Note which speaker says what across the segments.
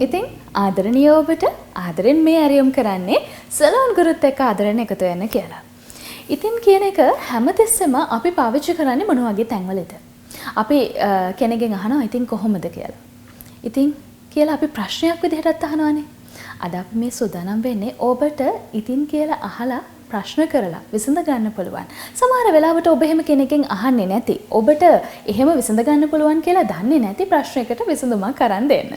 Speaker 1: ඉතින් ආදරණීය ඔබට ආදරෙන් මේ ඇරියුම් කරන්නේ සලෝන් ගුරුත් එක්ක ආදරෙන් එකතු වෙන්න කියලා. ඉතින් කියන එක හැමතිස්සෙම අපි පාවිච්චි කරන්නේ මොන වගේ තැන්වලද? අපි කෙනෙක්ගෙන් අහනවා ඉතින් කොහොමද කියලා. ඉතින් කියලා අපි ප්‍රශ්නයක් විදිහටත් අහනවානේ. අද අපි මේ සූදානම් වෙන්නේ ඔබට ඉතින් කියලා අහලා ප්‍රශ්න කරලා විසඳ ගන්න පුළුවන්. සමහර වෙලාවට ඔබ එහෙම කෙනෙක්ගෙන් අහන්නේ නැති. ඔබට එහෙම විසඳ ගන්න පුළුවන් කියලා දන්නේ නැති ප්‍රශ්නයකට විසඳුමක් අරන් දෙන්න.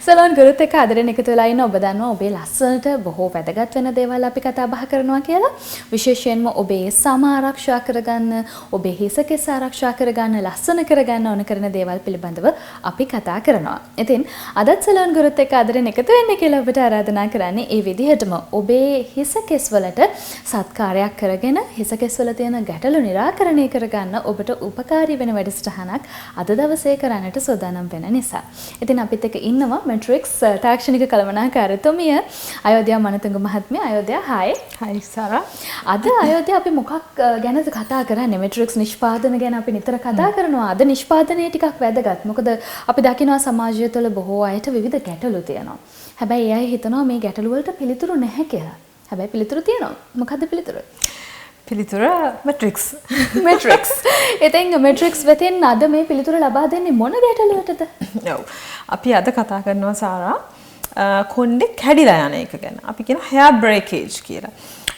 Speaker 1: සලෝන් ගුරුත් එක්ක ආදරෙන් එකතු වෙලා ඉන්න ඔබ දන්නවා ඔබේ ලස්සනට බොහෝ වැදගත් වෙන දේවල් අපි කතා බහ කරනවා කියලා. විශේෂයෙන්ම ඔබේ සම ආරක්ෂා කරගන්න, ඔබේ හිස කෙස් ආරක්ෂා කරගන්න, ලස්සන කරගන්න ඕන කරන දේවල් පිළිබඳව අපි කතා කරනවා. ඉතින් අදත් සලෝන් ගුරුත් එක්ක ආදරෙන් එකතු වෙන්න කියලා ඔබට ආරාධනා කරන්නේ ඒ විදිහටම ඔබේ හිස කෙස් වලට සත්කාරයක් කරගෙන හිස කෙස් වල තියෙන ගැටලු निराකරණය කරගන්න ඔබට උපකාරී වෙන වැඩසටහනක් අද දවසේ කරන්නට සූදානම් වෙන නිසා. ඉතින් අපිත් එක්ක ඉන්නවා මෙට්‍රික්ස් තාක්ෂණික කළමනාකාරතුමිය අයෝධ්‍යා මනතුංග මහත්මිය. අයෝධ්‍යා හායි.
Speaker 2: හායි සාරා.
Speaker 1: අද අයෝධ්‍යා අපි මොකක් ගැනද කතා කරන්නේ? මෙට්‍රික්ස් නිෂ්පාදන ගැන අපි නිතර කතා කරනවා. අද නිෂ්පාදනය ටිකක් වැදගත්. මොකද අපි දකිනවා සමාජය තුළ බොහෝ අයට විවිධ ගැටලු තියෙනවා. හැබැයි ඒ අය හිතනවා මේ ගැටලු වලට පිළිතුරු නැහැ කියලා. හැබැයි පිළිතුරු තියෙනවා. මොකද්ද පිළිතුර?
Speaker 2: පිළිතුර මැට්‍රික්ස්.
Speaker 1: මැට්‍රික්ස්. ඉතින් මැට්‍රික්ස් වෙතින් අද මේ පිළිතුර ලබා දෙන්නේ මොන ගැටලුවටද?
Speaker 2: ඔව්. අපි අද කතා කරනවා සාරා කොණ්ඩේ කැඩිලා යන එක ගැන. අපි කියන hair breakage කියලා.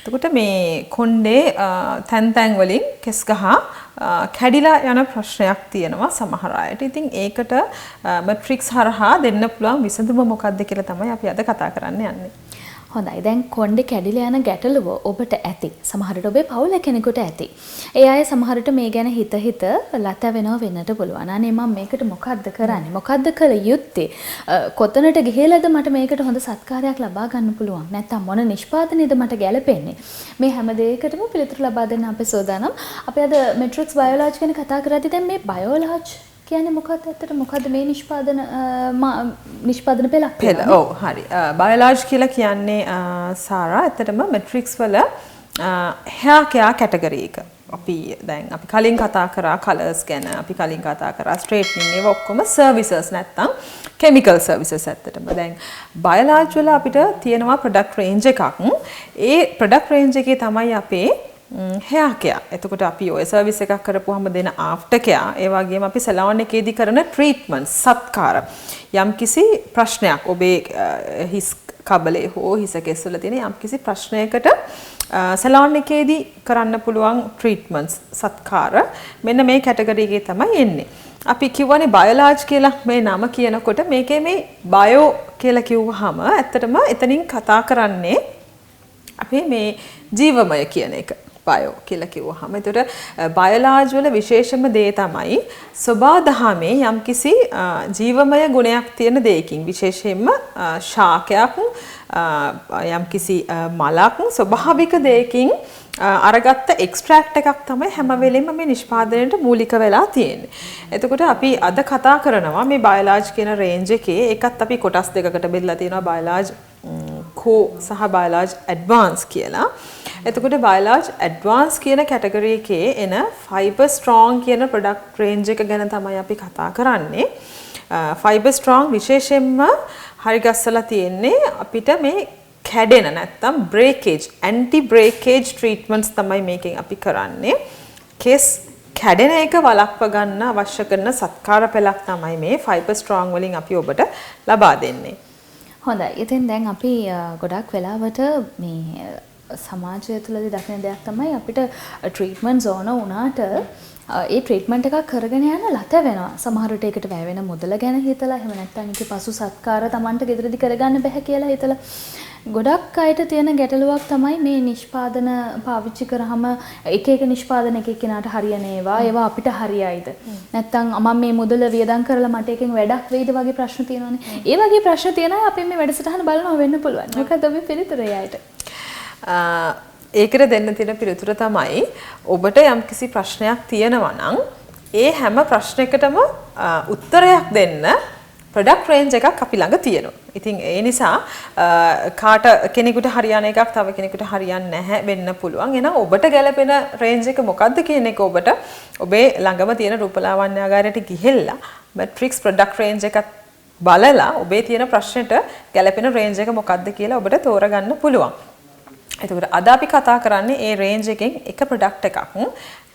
Speaker 2: එතකොට මේ කොණ්ඩේ තැන් වලින් කෙස් ගහ කැඩිලා යන ප්‍රශ්නයක් තියෙනවා සමහර අයට. ඉතින් ඒකට මැට්‍රික්ස් හරහා දෙන්න පුළුවන් විසඳුම මොකක්ද කියලා තමයි අපි අද කතා කරන්න යන්නේ.
Speaker 1: හොඳයි. දැන් කොණ්ඩේ කැඩිලා යන ගැටලුව ඔබට ඇති. සමහරට ඔබේ පවුලේ කෙනෙකුට ඇති. ඒ අය සමහරට මේ ගැන හිත ලත වෙන්නට පුළුවන්. අනේ මම මේකට මොකද්ද කරන්නේ? මොකද්ද කළ යුත්තේ? කොතනට ගිහලාද මට මේකට හොඳ සත්කාරයක් ලබා ගන්න පුළුවන්? නැත්නම් මොන නිෂ්පාදනයේද මට ගැලපෙන්නේ? මේ හැම දෙයකටම පිළිතුරු ලබා දෙන්න අපේ සෝදානම්. අපි අද මෙට්‍රික්ස් බයෝලොජි ගැන කතා කරද්දී දැන් මේ බයෝලොජි කියන්නේ මොකක්ද ඇත්තට මොකද්ද මේ නිෂ්පාදන පෙළක්?
Speaker 2: ඔව් හරි. බයෝලොජි කියලා කියන්නේ සාරා ඇත්තටම මැට්‍රික්ස් වල hair care category එක. අපි කලින් කතා කරා කලර්ස් ගැන, අපි කලින් කතා කරා ස්ට්‍රේට්නින්, ඒව ඔක්කොම සර්විසස් නැත්තම් කෙමිකල් සර්විසස් ඇත්තටම. දැන් බයෝලොජි වල අපිට තියෙනවා ප්‍රොඩක්ට් රේන්ජ් එකක්. ඒ ප්‍රොඩක්ට් රේන්ජ් එකේ තමයි අපේ hair care. එතකොට අපි ඔය සර්විස් එකක් කරපුවාම දෙන after care, ඒ වගේම අපි සැලෝන් එකේදී කරන ට්‍රීට්මන්ට්, සත්කාර. යම්කිසි ප්‍රශ්නයක් ඔබේ හිස් කබලේ හෝ හිස කෙස් වල තියෙන යම්කිසි ප්‍රශ්නයකට සැලෝන් එකේදී කරන්න පුළුවන් ට්‍රීට්මන්ට්ස්, සත්කාර මෙන්න මේ කැටගරි එකේ තමයි එන්නේ. අපි කියවනේ බයෝලොජි කියලා මේ නම කියනකොට මේකේ මේ බයෝ කියලා කිව්වහම ඇත්තටම එතනින් කතා කරන්නේ අපි මේ ජීවමය කියන එක. බයෝ කියලා කිව්වහම එතකොට බයෝලොජි වල විශේෂම දේ තමයි සබාදහමේ යම්කිසි ජීවමය ගුණයක් තියෙන දෙයකින්, විශේෂයෙන්ම ශාකයක්, යම්කිසි මලක්, ස්වභාවික දෙයකින් අරගත්ත එක්ස්ට්‍රැක්ට් එකක් තමයි හැම වෙලෙම මේ නිෂ්පාදනයට මූලික වෙලා තියෙන්නේ. එතකොට අපි අද කතා කරනවා මේ බයෝලොජි කියන රේන්ජ් එකේ. ඒකත් අපි කොටස් දෙකකට බෙදලා තියෙනවා, බයෝලොජි කෝ සහ බයෝලොජි ඇඩ්වාන්ස් කියලා. එතකොට බයෝලොජි ඇඩ්වාන්ස් කියන කැටගරි එකේ එන ෆයිබර් ස්ට්‍රෝං කියන ප්‍රොඩක්ට් රේන්ජ් එක ගැන තමයි අපි කතා කරන්නේ. ෆයිබර් ස්ට්‍රෝං විශේෂයෙන්ම හරි ගස්සලා තියෙන්නේ අපිට මේ කැඩෙන නැත්තම් බ්‍රේකේජ්, ඇන්ටි බ්‍රේකේජ් ට්‍රීට්මන්ට්ස් තමයි මේකෙන් අපි කරන්නේ. කෙස් කැඩෙන එක වළක්ව ගන්න අවශ්‍ය කරන සත්කාර පෙළක් තමයි මේ ෆයිබර් ස්ට්‍රෝං වලින් අපි ඔබට ලබා දෙන්නේ.
Speaker 1: හොඳයි. ඉතින් දැන් අපි ගොඩක් වෙලාවට මේ සමාජය තුළදී දකින දෙයක් තමයි අපිට ට්‍රීට්මන්ට්ස් ඕන වුණාට ඒ ට්‍රීට්මන්ට් එකක් කරගෙන යන ලත වෙනවා. සමහර විට ඒකට වැය වෙන මුදල ගැන හිතලා, එහෙම නැත්නම් ඒකේ පසු සත්කාර Tamanට ගෙදරදී කරගන්න බැහැ කියලා හිතලා ගොඩක් අයට තියෙන ගැටලුවක් තමයි මේ නිෂ්පාදන පාවිච්චි කරාම එක නිෂ්පාදන එක එක්කෙනාට හරියන ඒවා අපිට හරියයිද? නැත්නම් මම මේ මුදල වියදම් කරලා මට එකෙන් වැඩක් වෙයිද වගේ ප්‍රශ්න තියෙනවානේ. ඒ වගේ ප්‍රශ්න තියෙන අය අපි මේ වැඩසටහන බලනවා වෙන්න පුළුවන්. මොකද ඔබේ පිළිතුර එයාට?
Speaker 2: ඒකට දෙන්න තියෙන පිළිතුර තමයි ඔබට යම්කිසි ප්‍රශ්නයක් තියෙනවා නම් ඒ හැම ප්‍රශ්නයකටම උත්තරයක් දෙන්න ප්‍රොඩක්ට් රේන්ජ් එකක් අපි ළඟ තියෙනවා. ඉතින් ඒ නිසා කාට කෙනෙකුට හරියන එකක් තව කෙනෙකුට හරියන්නේ නැහැ වෙන්න පුළුවන්. එහෙනම් ඔබට ගැලපෙන රේන්ජ් එක මොකක්ද කියන එක ඔබට ඔබේ ළඟම තියෙන රූපලාවන්‍යාගාරයට ගිහිල්ලා මැට්‍රික්ස් ප්‍රොඩක්ට් රේන්ජ් එකත් බලලා ඔබේ තියෙන ප්‍රශ්නෙට ගැළපෙන රේන්ජ් එක මොකක්ද කියලා ඔබට තෝරගන්න පුළුවන්. එතකොට අද අපි කතා කරන්නේ ඒ රේන්ජ් එකෙන් එක ප්‍රොඩක්ට් එකක්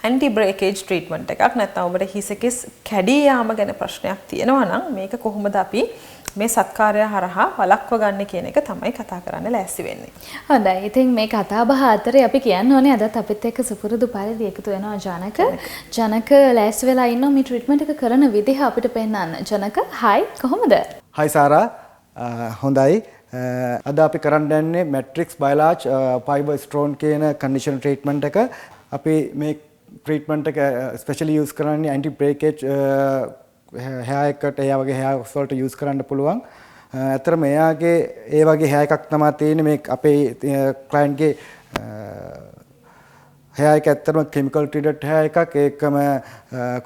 Speaker 2: ඇන්ටි බ්‍රේකේජ් ට්‍රීට්මන්ට් එකක් නැත්නම් ඔබට හිසකෙස් කැඩී යාම ගැන ප්‍රශ්නයක් තියෙනවා නම් මේක කොහොමද අපි මේ සත්කාරය හරහා වළක්ව ගන්න කියන එක තමයි කතා කරන්න ලෑස්ති වෙන්නේ.
Speaker 1: හොඳයි. ඉතින් මේ කතා බහ අතරේ අපි කියන්න ඕනේ අදත් අපිත් එක්ක සුපුරුදු පරිදි එකතු වෙනවා ජනක. ජනක ලෑස්ති වෙලා ඉන්නවා මේ ට්‍රීට්මන්ට් එක කරන විදිහ අපිට පෙන්නන්න. ජනක හයි කොහොමද?
Speaker 3: හයි සාරා හොඳයි. අද අපි කරන්න යන්නේ මැට්‍රික්ස් බයලාජ් ෆයිබර් ස්ටෝන් කියන කන්ඩිෂන් ට්‍රීට්මන්ට් එක. අපි මේ ට්‍රීට්මන්ට් එක ස්පෙෂලි යූස් කරන්නේ ඇන්ටි බ්‍රේකේජ් hair එකට ඒ වගේ hair වලට යූස් කරන්න පුළුවන්. ඇත්තටම එයාගේ ඒ වගේ hair එකක් තමයි තියෙන්නේ මේ අපේ ක්ලයන්ට්ගේ hair එක ඇත්තටම chemical treated hair එකක්. ඒකම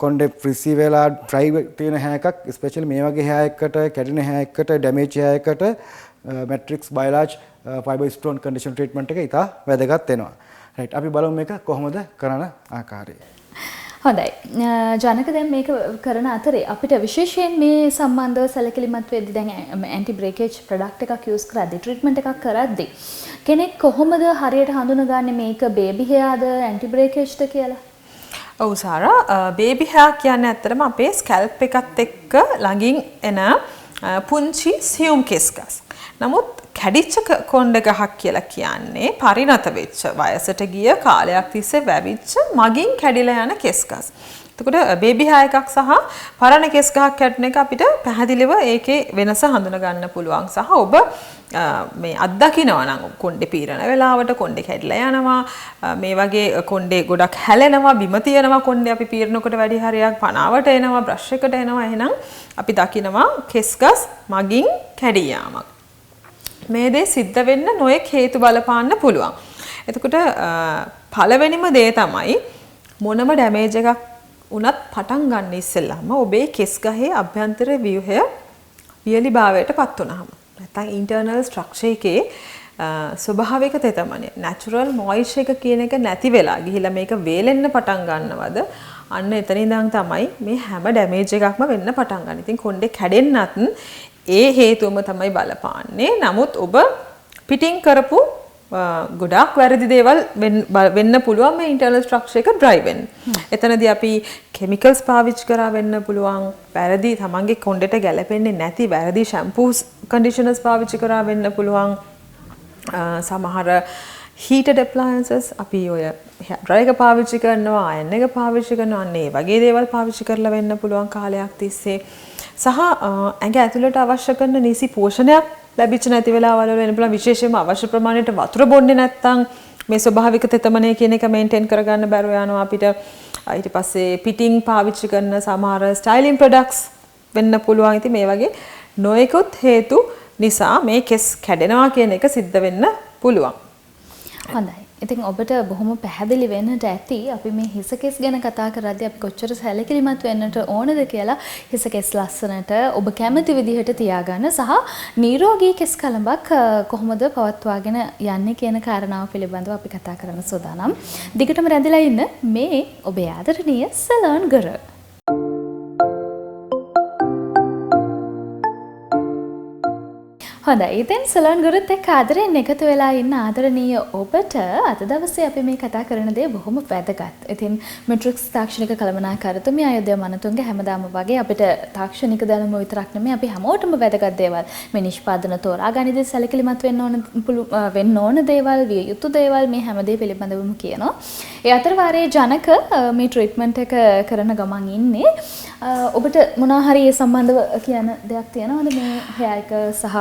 Speaker 3: කොණ්ඩේ frizzy වෙලා dry තියෙන hair එකක්. especially මේ වගේ hair එකකට කැඩෙන hair එකකට damage hair එකකට matrix biolage fiber stone condition treatment එක ඉතා වැදගත් වෙනවා. right අපි බලමු මේක කොහොමද කරන ආකාරය.
Speaker 1: හොඳයි. ජනක දැන් මේක කරන අතරේ අපිට විශේෂයෙන් මේ සම්බන්ධව සැලකිලිමත් වෙද්දී දැන් ඇන්ටි බ්‍රේකේජ් ප්‍රොඩක්ට් එකක් යූස් කරද්දී ට්‍රීට්මන්ට් එකක් කරද්දී කෙනෙක් කොහොමද හරියට හඳුනගන්නේ මේක බේබි හෙයාද ඇන්ටි බ්‍රේකේජ්ද කියලා?
Speaker 2: ඔව් සාරා බේබි හෙයා කියන්නේ ඇත්තටම අපේ ස්කැල්ප් එකත් එක්ක ළඟින් එන පුංචි සියුම් කෙස් ගස්. නමුත් කැඩිච්ච කොණ්ඩ ගහක් කියලා කියන්නේ පරිණත වෙච්ච වයසට ගිය කාලයක් තිස්සේ වැවිච්ච මගින් කැඩිලා යන කෙස් ගස්. එතකොට බේබි හෑ එකක් සහ පරණ කෙස් ගහක් කැඩෙන එක අපිට පැහැදිලිව ඒකේ වෙනස හඳුන ගන්න පුළුවන් සහ ඔබ මේ අත්දකිනවා නම් කොණ්ඩේ පීරන වෙලාවට කොණ්ඩේ කැඩිලා යනවා මේ වගේ කොණ්ඩේ ගොඩක් හැලෙනවා බිම තියනවා කොණ්ඩේ අපි පීරනකොට වැඩි හරියක් පනාවට එනවා බ්‍රෂ් එකට එනවා එහෙනම් අපි දකිනවා කෙස් ගස් මගින් කැඩී යාමක්. මේ දේ සිද්ධ වෙන්න නොයෙක් හේතු බලපාන්න පුළුවන්. එතකොට පළවෙනිම දේ තමයි මොනම ඩැමේජ් එකක් වුණත් පටන් ගන්න ඉස්සෙල්ලාම ඔබේ කෙස් ගහේ අභ්‍යන්තර ව්‍යුහය වියලිභාවයට පත් වුණාම නැත්නම් ඉන්ටර්නල් ස්ට්‍රක්චර් එකේ ස්වභාවික තෙතමනය natural moisture එක කියන එක නැති වෙලා ගිහිලා මේක වේලෙන්න පටන් ගන්නවද අන්න එතන ඉඳන් තමයි මේ හැම ඩැමේජ් එකක්ම වෙන්න පටන් ගන්න. ඉතින් කොණ්ඩේ කැඩෙන්නත් ඒ හේතුවම තමයි බලපාන්නේ. නමුත් ඔබ පිටින් කරපු ගොඩාක් වැරදි දේවල් වෙන්න පුළුවන් මේ ඉන්ටර්නල් ස්ට්‍රක්චර් එක ඩ්‍රයි වෙන්න. එතනදී අපි කෙමිකල්ස් පාවිච්චි කරා වෙන්න පුළුවන්. වැරදි තමන්ගේ කොණ්ඩේට ගැලපෙන්නේ නැති වැරදි ෂැම්පූස් කන්ඩිෂනර්ස් පාවිච්චි කරා වෙන්න පුළුවන්. සමහර heated appliances අපි ඔය ඩ්‍රයි එක පාවිච්චි කරනවා, අයන් එක පාවිච්චි කරනවා. අන්න ඒ වගේ දේවල් පාවිච්චි කරලා වෙන්න පුළුවන් කාලයක් තිස්සේ. සහ ඇඟ ඇතුළට අවශ්‍ය කරන නිසි පෝෂණයක් ලැබිච්ච නැති වෙලාවල් වල වෙන පුළුවන් විශේෂයෙන්ම අවශ්‍ය ප්‍රමාණයට වතුර බොන්නේ නැත්නම් මේ ස්වභාවික තෙතමනය කියන එක මේන්ටේන් කරගන්න බැරුව යනවා අපිට. ඊට පස්සේ පිටින් පාවිච්චි කරන සමහර ස්ටයිලින් ප්‍රොඩක්ට්ස් වෙන්න පුළුවන්. ඉතින් මේ වගේ නොයෙකුත් හේතු නිසා මේ කෙස් කැඩෙනවා කියන එක සිද්ධ වෙන්න පුළුවන්.
Speaker 1: හොඳයි. ඉතින් ඔබට බොහොම පැහැදිලි වෙන්නට ඇති අපි මේ හිස කෙස් ගැන කතා කරද්දී අපි කොච්චර සැලකිලිමත් වෙන්නට ඕනද කියලා හිස කෙස් ලස්සනට ඔබ කැමති විදිහට තියාගන්න සහ නිරෝගී කෙස් කලඹක් කොහොමද පවත්වාගෙන යන්නේ කියන කාරණාව පිළිබඳව අපි කතා කරන්න සූදානම්. දිගටම රැඳිලා ඉන්න මේ ඔබේ ආදරණීය සලෝන් ගර. හොඳයි. ඉතින් සලෝන් ගුරුත් එක්ක ආදරෙන් එකතු වෙලා ඉන්න ආදරණීය ඔබට අද දවසේ අපි මේ කතා කරන දේ බොහොම වැදගත්. ඉතින් මෙට්‍රික්ස් තාක්ෂණික කළමනාකාරතුමිය අයෝධ්‍යා මනතුංග හැමදාම වගේ අපිට තාක්ෂණික දැනුම විතරක් නෙමෙයි අපි හැමෝටම වැදගත් දේවල් මේ නිෂ්පාදන තෝරාගනිද්දී සැලකිලිමත් වෙන්න ඕන දේවල් විය යුතු දේවල් මේ හැමදේ පිළිබඳවම කියනවා. ඒ අතර වාරයේ ජනක මේ ට්‍රීට්මන්ට් එක කරන ගමන් ඉන්නේ. ඔබට මොනවා හරි ඒ සම්බන්ධව කියන දෙයක් තියෙනවද මේ hair එක සහ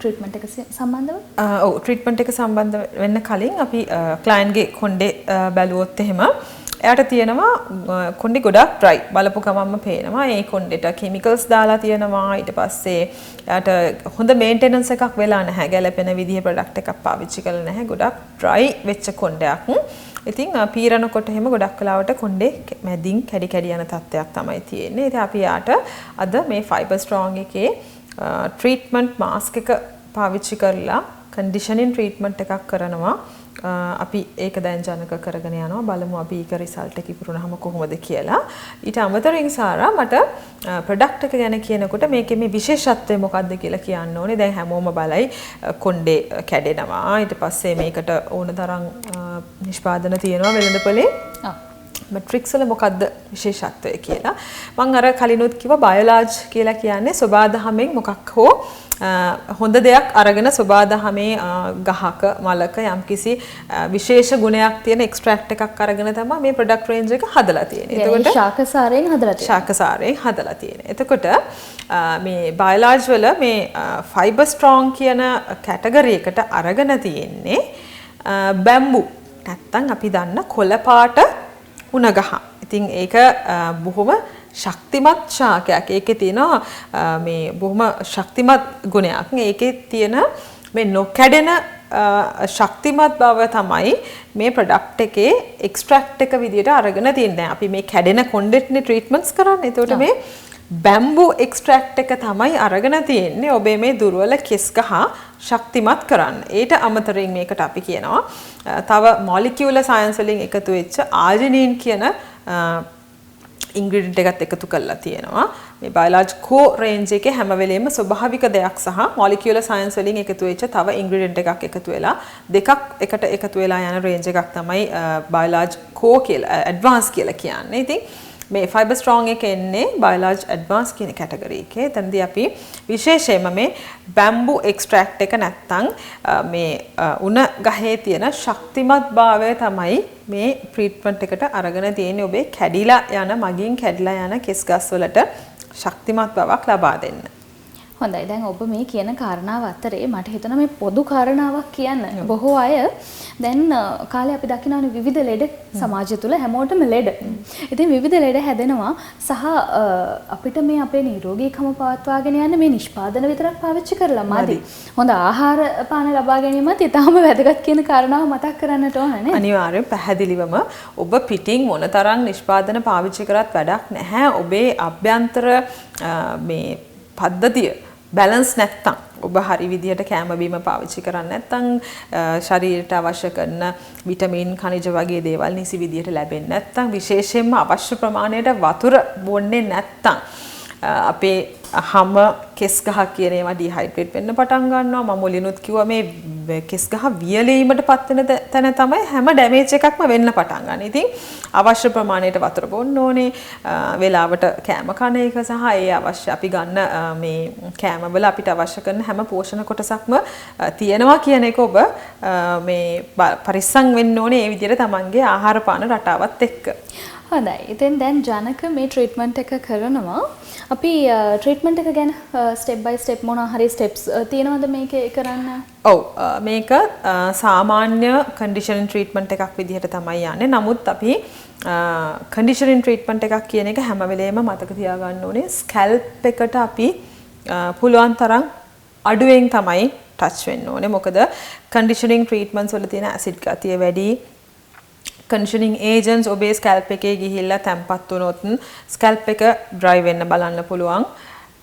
Speaker 1: ට්‍රීට්මන්ට් එක සම්බන්ධව?
Speaker 2: ඔව් ට්‍රීට්මන්ට් එක සම්බන්ධ වෙන්න කලින් අපි ක්ලයන්ට්ගේ කොණ්ඩේ බැලුවොත් එහෙම එයාට තියෙනවා කොණ්ඩේ ගොඩක් ඩ්‍රයි බලපු ගමන්ම පේනවා ඒ කොණ්ඩේට කෙමිකල්ස් දාලා තියෙනවා ඊට පස්සේ එයාට හොඳ මේන්ටෙනන්ස් එකක් වෙලා නැහැ ගැලපෙන විදිහේ ප්‍රොඩක්ට් එකක් පාවිච්චි කරලා නැහැ ගොඩක් ඩ්‍රයි වෙච්ච කොණ්ඩයක්. ඉතින් පීරනකොට එහෙම ගොඩක් වෙලාවට කොණ්ඩේ මැදින් කැඩි කැඩි යන තත්ත්වයක් තමයි තියෙන්නේ. ඉතින් අපි යාට අද මේ ෆයිබර් ස්ට්‍රෝං එකේ ට්‍රීට්මන්ට් මාස්ක් එක පාවිච්චි කරලා කන්ඩිෂනින් ට්‍රීට්මන්ට් එකක් කරනවා අපි ඒක දැන් ජනක කරගෙන යනවා බලමු අපි ඒක රිසල්ට් එක ඉවරුනහම කොහොමද කියලා. ඊට අමතරව සාරා මට ප්‍රොඩක්ට් එක ගැන කියනකොට මේකේ මේ විශේෂත්වය මොකක්ද කියලා කියන්න ඕනේ. දැන් හැමෝම බලයි කොණ්ඩේ කැඩෙනවා. ඊට පස්සේ මේකට ඕන තරම් නිෂ්පාදන තියෙනවා වෙළඳපොලේ. මැට්‍රික්ස් වල මොකද්ද විශේෂත්වය කියලා. මම අර කලිනුත් කිව්වා බයෝලාජ් කියලා කියන්නේ සබාදහමෙන් මොකක් හෝ හොඳ දෙයක් අරගෙන සබාදහමේ ගහක මලක යම්කිසි විශේෂ ගුණයක් තියෙන එක්ස්ට්‍රැක්ට් එකක් අරගෙන තමයි මේ ප්‍රොඩක්ට් රේන්ජ් එක හදලා තියෙන්නේ.
Speaker 1: එතකොට ශාකසාරයෙන් හදලා තියෙන්නේ.
Speaker 2: ශාකසාරයෙන් හදලා තියෙන්නේ. එතකොට මේ බයෝලාජ් වල මේ ෆයිබර් ස්ට්‍රෝං කියන කැටගරි එකට අරගෙන තියෙන්නේ බැම්බු. නැත්තම් අපි දන්න කොළ පාට උණ ගහ. ඉතින් ඒක බොහොම ශක්තිමත් ශාකයක්. ඒකේ තියෙනවා මේ බොහොම ශක්තිමත් ගුණයක්. ඒකේ තියෙන මේ නොකැඩෙන ශක්තිමත් බව තමයි මේ ප්‍රොඩක්ට් එකේ එක්ස්ට්‍රැක්ට් එක විදියට අරගෙන තියන්නේ. අපි මේ කැඩෙන කොණ්ඩෙට්නේ ට්‍රීට්මන්ට්ස් කරන්නේ. ඒතකොට මේ බැම්බු එක්ස්ට්‍රැක්ට් එක තමයි අරගෙන තියෙන්නේ ඔබේ මේ දුර්වල කෙස් ගහ ශක්තිමත් කරන්න. ඊට අමතරින් මේකට අපි කියනවා තව මොලිකියුලර් සයන්ස් වලින් එකතු වෙච්ච ආර්ජිනින් කියන ඉන්ග්‍රීඩියන්ට් එකත් එකතු කරලා තියෙනවා. මේ බයෝලොජි කෝ රේන්ජ් එකේ හැම වෙලෙම ස්වභාවික දෙයක් සහ මොලිකියුලර් සයන්ස් වලින් එකතු වෙච්ච තව ඉන්ග්‍රීඩියන්ට් එකක් එකතු වෙලා දෙකක් එකට එකතු වෙලා යන රේන්ජ් එකක් තමයි බයෝලොජි කෝ කියලා ඇඩ්වාන්ස් කියලා කියන්නේ. ඉතින් මේ ෆයිබර් ස්ට්‍රෝං එක එන්නේ බයෝලොජි ඇඩ්වාන්ස් කියන කැටගරි එකේ. එතනදී අපි විශේෂයෙන්ම මේ බැම්බු එක්ස්ට්‍රැක්ට් එක නැත්තම් මේ උණ ගහේ තියෙන ශක්තිමත් භාවය තමයි මේ ට්‍රීට්මන්ට් එකට අරගෙන තියෙන්නේ ඔබේ කැඩිලා යන මගින් කැඩිලා යන කෙස් ගස් වලට ශක්තිමත් බවක් ලබා දෙන්න.
Speaker 1: හොඳයි. දැන් ඔබ මේ කියන කාරණාව අතරේ මට හිතෙනවා මේ පොදු කාරණාවක් කියන්න. බොහෝ අය දැන් කාලේ අපි දකිනවානේ විවිධ ලෙඩ සමාජය තුළ හැමෝටම ලෙඩ. ඉතින් විවිධ ලෙඩ හැදෙනවා සහ අපිට මේ අපේ නිරෝගීකම පවත්වාගෙන යන්න මේ නිෂ්පාදන විතරක් පාවිච්චි කරලා මදි. හොඳ ආහාර පාන ලබා ගැනීමත් ඊටාම වැදගත් කියන කාරණාව මතක් කරන්නට ඕන නේ.
Speaker 2: අනිවාර්යෙන් පැහැදිලිවම ඔබ පිටින් මොනතරම් නිෂ්පාදන පාවිච්චි කරත් වැඩක් නැහැ. ඔබේ අභ්‍යන්තර මේ පද්ධතිය බැලන්ස් නැත්තම් ඔබ හරි විදියට කැම බීම පාවිච්චි කරන්නේ නැත්තම් ශරීරයට අවශ්‍ය කරන විටමින් khනිජ වගේ දේවල් නිසි විදියට ලැබෙන්නේ නැත්තම් විශේෂයෙන්ම අවශ්‍ය ප්‍රමාණයට වතුර බොන්නේ නැත්තම් අපේ හැම කෙස් ගහ කියන ඒවා ඩිහයිඩ්‍රේට් වෙන්න පටන් ගන්නවා. මම මුලිනුත් කිව්වා මේ කෙස් ගහ වියලීමටපත් වෙන තැන තමයි හැම ඩැමේජ් එකක්ම වෙන්න පටන් ගන්න. ඉතින් අවශ්‍ය ප්‍රමාණයට වතුර බොන්න ඕනේ. වේලාවට කෑම කන එක සහ ඒ අවශ්‍ය අපි ගන්න මේ කෑම වල අපිට අවශ්‍ය කරන හැම පෝෂණ කොටසක්ම තියෙනවා කියන එක ඔබ මේ පරිස්සම් වෙන්න ඕනේ. ඒ විදිහට තමන්ගේ ආහාර පාන රටාවත් එක්ක.
Speaker 1: හොඳයි. ඉතින් දැන් ජනක මේ ට්‍රීට්මන්ට් එක කරනවා. අපි ට්‍රීට්මන්ට් එක ගැන ස්ටෙප් බයි ස්ටෙප් මොනවා හරි ස්ටෙප්ස් තියෙනවද මේකේ කරන්න?
Speaker 2: ඔව් මේක සාමාන්‍ය කන්ඩිෂනින් ට්‍රීට්මන්ට් එකක් විදිහට තමයි යන්නේ. නමුත් අපි කන්ඩිෂනින් ට්‍රීට්මන්ට් එකක් කියන එක හැම වෙලේම මතක තියාගන්න ඕනේ. ස්කැල්ප් එකට අපි පුළුවන් තරම් අඩුවෙන් තමයි ටච් වෙන්න ඕනේ. මොකද කන්ඩිෂනින් ට්‍රීට්මන්ට්ස් වල තියෙන ඇසිඩ් ගතිය වැඩි. කන්ඩිෂනින් ඒජන්ට්ස් ඔබේ ස්කැල්ප් එකේ ගිහිල්ලා තැම්පත් වුණොත් ස්කැල්ප් එක ඩ්‍රයි වෙන්න බලන්න පුළුවන්.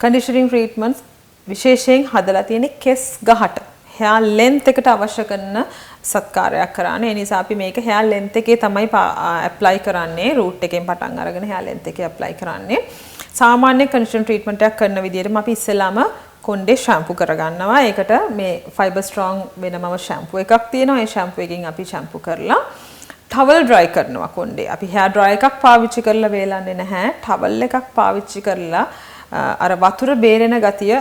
Speaker 2: කන්ඩිෂනින් ට්‍රීට්මන්ට්ස් විශේෂයෙන් හදලා තියෙන්නේ කෙස් ගහට hair length එකට අවශ්‍ය කරන සත්කාරයක් කරන්නේ. ඒ නිසා අපි මේක hair length එකේ තමයි apply කරන්නේ. root එකෙන් පටන් අරගෙන hair length එකේ apply කරන්නේ. සාමාන්‍ය කන්ඩිෂනින් ට්‍රීට්මන්ට් එකක් කරන විදිහටම අපි ඉස්සෙල්ලාම කොණ්ඩේ ෂැම්පු කරගන්නවා. ඒකට මේ ෆයිබර් ස්ට්‍රෝං වෙනමම ෂැම්පු එකක් තියෙනවා. ඒ ෂැම්පු එකෙන් අපි ෂැම්පු කරලා ටවල් ඩ්‍රයි කරනවා කොණ්ඩේ. අපි hair dryer එකක් පාවිච්චි කරලා වේලන්නේ නැහැ. ටවල් එකක් පාවිච්චි කරලා අර වතුර බේරෙන ගතිය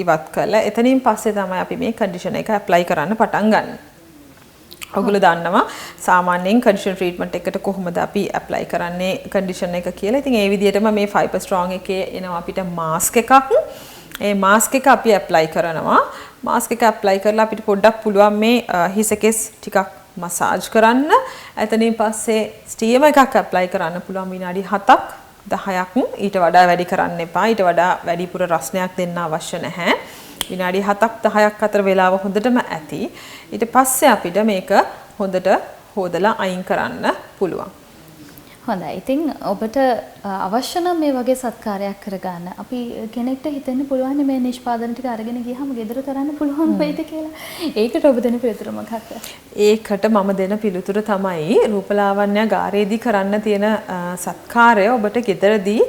Speaker 2: ඉවත් කරලා එතනින් පස්සේ තමයි අපි මේ කන්ඩිෂනර් එක ඇප්ලයි කරන්න පටන් ගන්න. ඔයගොල්ලෝ දන්නවා සාමාන්‍යයෙන් කන්ඩිෂනර් ට්‍රීට්මන්ට් එකට කොහොමද අපි ඇප්ලයි කරන්නේ කන්ඩිෂනර් එක කියලා. ඉතින් ඒ විදිහටම මේ ෆයිබර් ස්ට්‍රෝං එකේ එනවා අපිට මාස්ක් එකක්. ඒ මාස්ක් එක අපි ඇප්ලයි කරනවා. මාස්ක් එක ඇප්ලයි කරලා අපිට පොඩ්ඩක් පුළුවන් මේ හිසකෙස් ටිකක් මසාජ් කරන්න. එතනින් පස්සේ ස්ටීම් එකක් ඇප්ලයි කරන්න පුළුවන් විනාඩි 7ක් 10ක්. ඊට වඩා වැඩි කරන්න එපා. ඊට වඩා වැඩිපුර රස්නයක් දෙන්න අවශ්‍ය නැහැ. විනාඩි 7ක් 10ක් අතර වේලාව හොඳටම ඇති. ඊට පස්සේ අපිට මේක හොඳට හොදලා අයින් කරන්න පුළුවන්.
Speaker 1: හොඳයි. ඉතින් ඔබට අවශ්‍ය නම් මේ වගේ සත්කාරයක් කරගන්න අපි කෙනෙක්ට හිතෙන්න පුළුවන් මේ නිෂ්පාදන ටික අරගෙන ගියහම ගෙදර කරන්න පුළුවන් වෙයිද කියලා. ඒකට ඔබ දෙන පිළිතුර මොකක්ද?
Speaker 2: ඒකට මම දෙන පිළිතුර තමයි රූපලාවන්‍ය ගාරේදී කරන්න තියෙන සත්කාරය ඔබට ගෙදරදී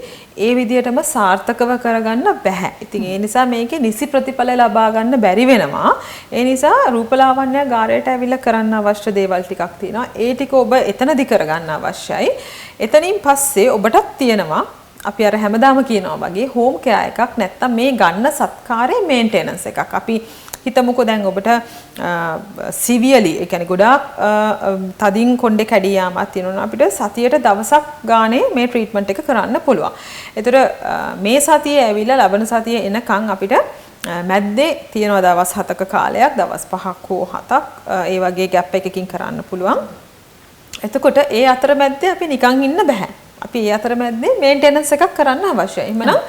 Speaker 2: ඒ විදිහටම සාර්ථකව කරගන්න බෑ. ඉතින් ඒ නිසා මේකේ නිසි ප්‍රතිඵල ලබා ගන්න බැරි වෙනවා. ඒ නිසා රූපලාවන්‍ය ගාරයට ඇවිල්ලා කරන්න අවශ්‍ය දේවල් ටිකක් තියෙනවා. ඒ ටික ඔබ එතනදී කරගන්න අවශ්‍යයි. එතනින් පස්සේ ඔබටත් තියෙනවා අපි අර හැමදාම කියනවා වගේ හෝම් කෙයා එකක් නැත්තම් මේ ගන්න සත්කාරයේ මේන්ටෙනන්ස් එකක්. අපි හිතමුකෝ දැන් ඔබට සිවියලි ඒ කියන්නේ ගොඩාක් තදින් කොණ්ඩේ කැඩී යාමක් තියෙනවා අපිට සතියට දවසක් ගානේ මේ ට්‍රීට්මන්ට් එක කරන්න පුළුවන්. ඒතර මේ සතියේ ඇවිල්ලා ලබන සතියේ එනකන් අපිට මැද්දේ තියෙනවා දවස් 7ක කාලයක් දවස් 5ක් හෝ 7ක් ඒ වගේ ગેප් එකකින් කරන්න පුළුවන්. එතකොට ඒ අතරමැද්දේ අපි නිකන් ඉන්න බෑ. අපි ඒ අතරමැද්දේ මේන්ටෙනන්ස් එකක් කරන්න අවශ්‍යයි. එහෙනම්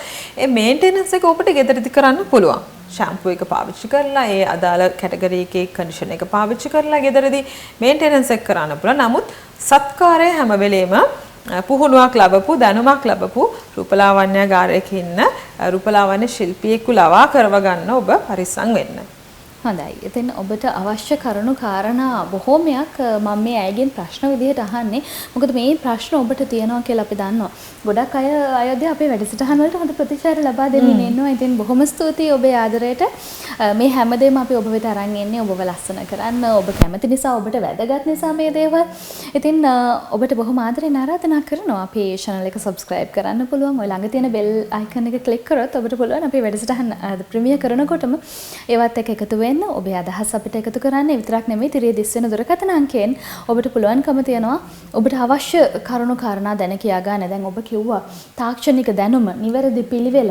Speaker 2: ඒ මේන්ටෙනන්ස් එක ඔබට ගෙදරදී කරන්න පුළුවන්. ෂැම්පූ එක පාවිච්චි කරලා ඒ අදාළ කැටගරි එකේ කන්ඩිෂනර් එක පාවිච්චි කරලා ගෙදරදී මේන්ටෙනන්ස් එක කරන්න පුළුවන්. නමුත් සත්කාරය හැම වෙලේම පුහුණුවක් ලැබපු දැනුමක් ලැබපු රූපලාවන්‍ය ගාරයක ඉන්න රූපලාවන්‍ය ශිල්පියෙකු ලවා කරව ගන්න ඔබ පරිස්සම් වෙන්න.
Speaker 1: හොඳයි. ඉතින් ඔබට අවශ්‍ය කරුණු කාරණා බොහෝමයක් මම මේ අයගෙන් ප්‍රශ්න විදිහට අහන්නේ. මොකද මේ ප්‍රශ්න ඔබට තියෙනවා කියලා අපි දන්නවා. ගොඩක් අය අයදී අපේ වැඩසටහන් වලට හොඳ ප්‍රතිචාර ලබා දෙමින් ඉන්නවා. ඉතින් බොහොම ස්තුතියි ඔබේ ආදරයට. මේ හැමදේම අපි ඔබ වෙත අරන් එන්නේ ඔබව ලස්සන කරන්න. ඔබ කැමති නිසා ඔබට වැදගත් නිසා මේ දේවල්. ඉතින් ඔබට බොහොම ආදරෙන් ආරාධනා කරනවා අපේ channel එක subscribe කරන්න පුළුවන්. ඔය ළඟ තියෙන bell icon එක click කරොත් ඔබට පුළුවන් අපේ වැඩසටහන් ප්‍රීමියර් කරනකොටම ඒවත් එක්ක එකතු වෙන්න. ඔබේ අදහස් අපිට එකතු කරන්න. ඒ විතරක් නෙමෙයි තිරේ දිස් වෙන දුරකථන අංකයෙන් ඔබට පුළුවන්කම තියෙනවා ඔබට අවශ්‍ය කරුණු කාරණා දැන කියා ගන්න. දැන් ඔබ කිව්වා තාක්ෂණික දැනුම, නිවැරදි පිළිවෙල,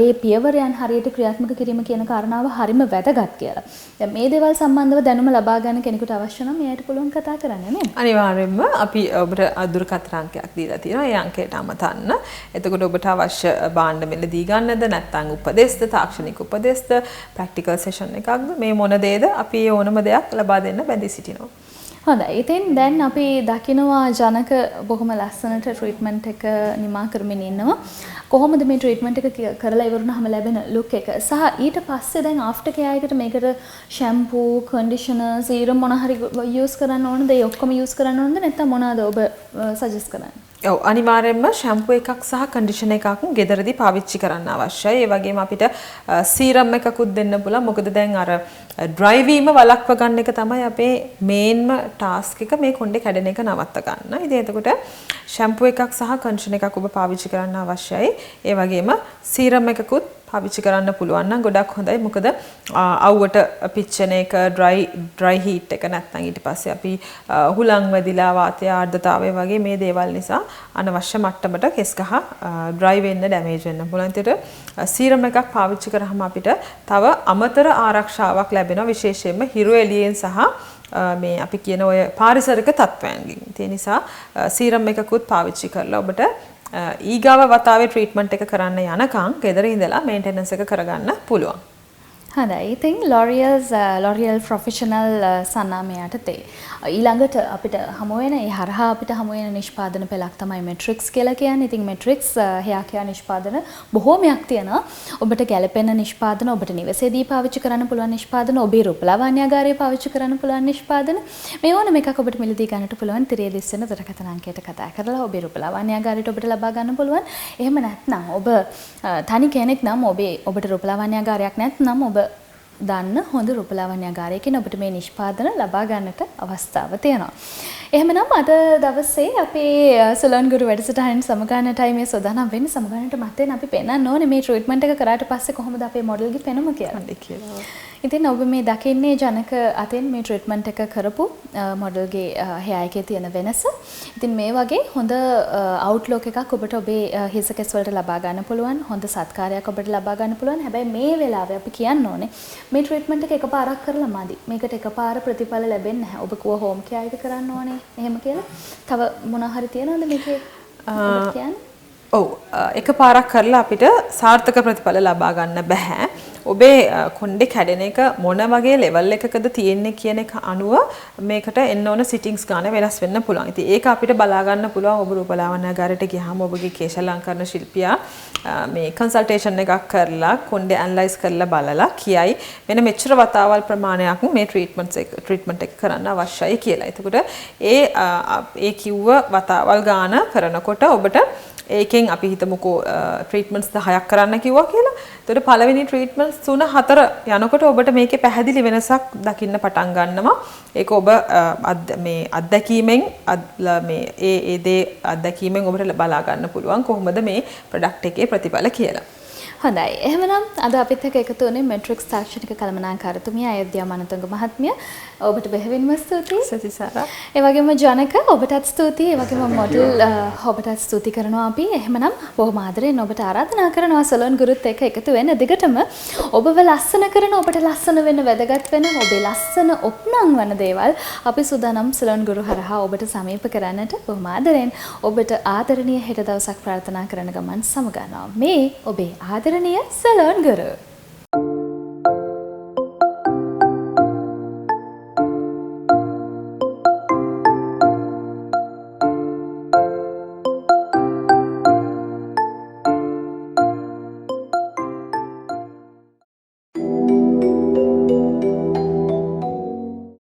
Speaker 1: ඒ පියවරයන් හරියට ක්‍රියාත්මක කිරීම කියන කාරණාව හරිම වැදගත් කියලා. දැන් මේ දේවල් සම්බන්ධව දැනුම ලබා ගන්න කෙනෙකුට අවශ්‍ය නම් එයාට පුළුවන් කතා කරන්න නේද?
Speaker 2: අනිවාර්යයෙන්ම අපි ඔබට දුරකථන අංකයක් දීලා තියෙනවා. ඒ අංකයට අමතන්න. එතකොට ඔබට අවශ්‍ය භාණ්ඩ මිලදී ගන්නද නැත්නම් උපදෙස්ද, තාක්ෂණික උපදෙස්ද, ප්‍රැක්ටිකල් සෙෂන් එකක්ද මේ මොන දේද අපි ඕනම දෙයක් ලබා දෙන්න බැඳී සිටිනවා.
Speaker 1: හොඳයි. ඉතින් දැන් අපි දකිනවා ජනක බොහොම ලස්සනට ට්‍රීට්මන්ට් එක නිමා කරමින් ඉන්නවා. කොහොමද මේ ට්‍රීට්මන්ට් එක කරලා ඉවරුනහම ලැබෙන ලුක් එක සහ ඊට පස්සේ දැන් ආෆ්ටර් කෙයා එකට මේකට ෂැම්පූ, කන්ඩිෂනර්, සීරම් මොන හරි යූස් කරන්න ඕනද? ඒ ඔක්කොම යූස් කරන්න ඕනද නැත්නම් මොනවාද ඔබ සජෙස්ට් කරන්නේ?
Speaker 2: ඔව් අනිවාර්යයෙන්ම ෂැම්පූ එකක් සහ කන්ඩිෂනර් එකක් ගෙදරදී පාවිච්චි කරන්න අවශ්‍යයි. ඒ වගේම අපිට සීරම් එකකුත් දෙන්න පුළුවන්. මොකද දැන් අර ඩ්‍රයි වීම වළක්ව ගන්න එක තමයි අපේ මේන්ම ටාස්ක් එක මේ කොණ්ඩේ කැඩෙන එක නවත්ත ගන්න. ඉතින් එතකොට ෂැම්පූ එකක් සහ කන්ඩිෂනර් එකක් ඔබ පාවිච්චි කරන්න අවශ්‍යයි. ඒ වගේම සීරම් එකකුත් පාවිච්චි කරන්න පුළුවන් නම් ගොඩක් හොඳයි. මොකද අවුවට පිච්චෙන එක ඩ්‍රයි හීට් එක නැත්නම් ඊට පස්සේ අපි හුලං වැදිලා වාතය ආර්ද්‍රතාවය වගේ මේ දේවල් නිසා අනවශ්‍ය මට්ටමට කෙස් ගහ ඩ්‍රයි වෙන්න ඩැමේජ් වෙන්න පුළුවන්. ඒතර සීරම් එකක් පාවිච්චි කරාම අපිට තව අමතර ආරක්ෂාවක් ලැබෙනවා විශේෂයෙන්ම හිරු එළියෙන් සහ මේ අපි කියන ඔය පාරිසරික තත්ත්වයන්ගෙන්. ඒ නිසා සීරම් එකකුත් පාවිච්චි කරලා ඔබට ඊගාව වතාවේ ට්‍රීට්මන්ට් එක කරන්න යනකම් ගෙදර ඉඳලා මේන්ටෙනන්ස් එක කරගන්න පුළුවන්.
Speaker 1: හොඳයි. ඉතින් L'Oreal Professional සන්නාමය යටතේ ඊළඟට අපිට හමු වෙන ඒ හරහා අපිට හමු වෙන නිෂ්පාදන පෙළක් තමයි Matrix කියලා කියන්නේ. ඉතින් Matrix hair care නිෂ්පාදන බොහෝමයක් තියෙනවා. ඔබට ගැළපෙන නිෂ්පාදන, ඔබට නිවසේදී පාවිච්චි කරන්න පුළුවන් නිෂ්පාදන, ඔබේ රූපලාවන්‍යාගාරයේ පාවිච්චි කරන්න පුළුවන් නිෂ්පාදන. මේ ඕනම එකක් ඔබට මිලදී ගන්නට පුළුවන්. තිරේ දිස් වෙන දුරකථන අංකයට කතා කරලා ඔබේ රූපලාවන්‍යාගාරයට ඔබට ලබා ගන්න පුළුවන්. එහෙම නැත්නම් ඔබ තනි කෙනෙක් නම් ඔබට රූපලාවන්‍යාගාරයක් නැත්නම් ඔබ දන්න හොඳ රූපලාවන්‍යාගාරයකින් ඔබට මේ නිෂ්පාදන ලබා ගන්නට අවස්ථාව තියෙනවා. එහෙමනම් අද දවසේ අපේ සලෝන් ගුරු වැඩසටහනින් සමගානටයි මේ සෝදානම් වෙන්නේ. සමගානට මතෙන් අපි පෙන්නන්න ඕනේ මේ ට්‍රීට්මන්ට් එක කරාට පස්සේ කොහොමද අපේ මොඩල්ගේ පෙනුම කියලා. ඉතින් ඔබ මේ දකින්නේ ජනක අතෙන් මේ ට්‍රීට්මන්ට් එක කරපු මොඩල්ගේ hair එකේ තියෙන වෙනස. ඉතින් මේ වගේ හොඳ අවුට්ලුක් එකක් ඔබට ඔබේ හිස කෙස් වලට ලබා ගන්න පුළුවන්. හොඳ සත්කාරයක් ඔබට ලබා ගන්න පුළුවන්. හැබැයි මේ වෙලාවේ අපි කියන්න ඕනේ මේ ට්‍රීට්මන්ට් එක එකපාරක් කරලා මදි. මේකට එකපාර ප්‍රතිඵල ලැබෙන්නේ නැහැ. ඔබ කව හෝම් කෙයා එක කරන්න ඕනේ. එහෙම කියලා. තව මොනවා හරි තියනවද මේකේ? ඔබට කියන්න?
Speaker 2: ඔව් එකපාරක් කරලා අපිට සාර්ථක ප්‍රතිඵල ලබා ගන්න බෑ. ඔබේ කොණ්ඩේ කැඩෙන එක මොන වගේ ලෙවල් එකකද තියෙන්නේ කියන එක අනුව මේකට එන්න ඕන සිටින්ග්ස් ගන්න වෙනස් වෙන්න පුළුවන්. ඉතින් ඒක අපිට බලා ගන්න පුළුවන් ඔබ රූපලාවන්‍යගාරයට ගියාම ඔබගේ කේශ අලංකරණ ශිල්පියා මේ කන්සල්ටේෂන් එකක් කරලා කොණ්ඩේ ඇනලයිස් කරලා බලලා කියයි මෙන්න මෙච්චර වතාවල් ප්‍රමාණයක් මේ ට්‍රීට්මන්ට් එක කරන්න අවශ්‍යයි කියලා. එතකොට ඒ කිව්ව වතාවල් ගාන කරනකොට ඔබට ඒකෙන් අපි හිතමුකෝ ට්‍රීට්මන්ට්ස් 10ක් කරන්න කිව්වා කියලා. එතකොට පළවෙනි ට්‍රීට්මන්ට්ස් 3-4 යනකොට ඔබට මේකේ පැහැදිලි වෙනසක් දකින්න පටන් ගන්නවා. ඒක ඔබ මේ අත්දැකීමෙන් මේ ඒ දේ අත්දැකීමෙන් ඔබට බලා ගන්න පුළුවන් කොහොමද මේ ප්‍රොඩක්ට් එකේ ප්‍රතිඵල කියලා.
Speaker 1: හොඳයි. එහෙමනම් අද අපිත් එක්ක එකතු වුණේ මෙට්‍රික්ස් තාක්ෂණික කළමනාකාරතුමිය අයෝධ්‍යා මනතුංග මහත්මිය. ඔබට බෙහෙවින්ම ස්තුතියි.
Speaker 2: සතිසාරා.
Speaker 1: ඒ වගේම ජනක ඔබටත් ස්තුතියි. ඒ වගේම මොඩල් ඔබටත් ස්තුති කරනවා අපි. එහෙමනම් බොහොම ආදරෙන් ඔබට ආරාධනා කරනවා සලෝන් ගුරුත් එක්ක එකතු වෙන්න දිගටම ඔබව ලස්සන කරන ඔබට ලස්සන වෙන්න වැදගත් වෙන ඔබේ ලස්සන ඔප්නං වන දේවල් අපි සූදානම් සලෝන් ගුරු හරහා ඔබට සමීප කරන්නට බොහොම ආදරෙන් ඔබට ආදරණීය හෙට දවසක් ප්‍රාර්ථනා කරන ගමන් සමගනවා. මේ ඔබේ ආදරණීය සලෝන් ගුරු.